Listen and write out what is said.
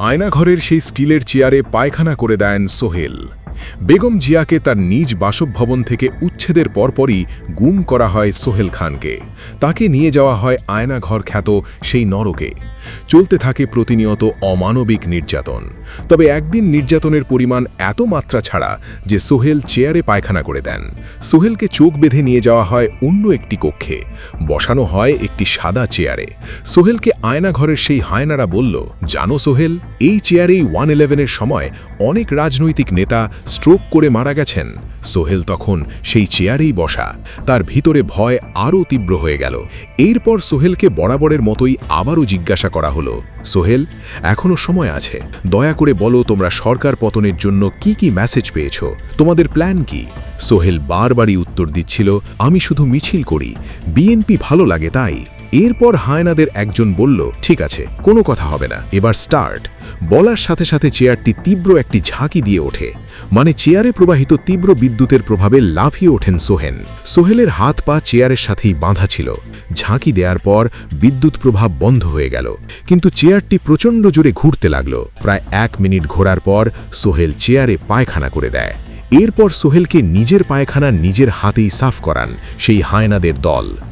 আয়নাঘরের সেই স্টিলের চেয়ারে পায়খানা করে দেন সোহেল। বেগম জিয়াকে তার নিজ বাসভবন থেকে উচ্ছেদের পরপরই গুম করা হয় সোহেল খানকে। তাকে নিয়ে যাওয়া হয় আয়নাঘর খ্যাত সেই নরকে। চলতে থাকে প্রতিনিয়ত অমানবিক নির্যাতন। তবে একদিন নির্যাতনের পরিমাণ এত মাত্রা ছাড়া যে সোহেল চেয়ারে পায়খানা করে দেন। সোহেলকে চোখ বেঁধে নিয়ে যাওয়া হয় অন্য একটি কক্ষে, বসানো হয় একটি সাদা চেয়ারে। সোহেলকে আয়নাঘরের সেই হায়নারা বলল, জানো সোহেল, এই চেয়ারেই 111-এর সময় অনেক রাজনৈতিক নেতা স্ট্রোক করে মারা গেছেন। সোহেল তখন সেই চেয়ারেই বসা। তার ভিতরে ভয় আরও তীব্র হয়ে গেল। এরপর সোহেলকে বরাবরের মতোই আবারও জিজ্ঞাসা করা হলো, সোহেল, এখনো সময় আছে, দয়া করে বলো তোমরা সরকার পতনের জন্য কি কি মেসেজ পেয়েছো, তোমাদের প্ল্যান কি? সোহেল বারবারই উত্তর দিচ্ছিল, আমি শুধু মিছিল করি, বিএনপি ভালো লাগে তাই। এরপর হায়নাদের একজন বলল, ঠিক আছে, কোনো কথা হবে না, এবার স্টার্ট। বলার সাথে সাথে চেয়ারটি তীব্র একটি ঝাঁকি দিয়ে ওঠে। মানে চেয়ারে প্রবাহিত তীব্র বিদ্যুতের প্রভাবে লাফিয়ে ওঠেন সোহেল। সোহেলের হাত পা চেয়ারের সাথেই বাঁধা ছিল। ঝাঁকি দেওয়ার পর বিদ্যুৎ প্রভাব বন্ধ হয়ে গেল, কিন্তু চেয়ারটি প্রচণ্ড জোরে ঘুরতে লাগল। প্রায় 1 মিনিট ঘোরার পর সোহেল চেয়ারে পায়খানা করে দেয়। এরপর সোহেলকে নিজের পায়খানা নিজের হাতেই সাফ করান সেই হায়নাদের দল।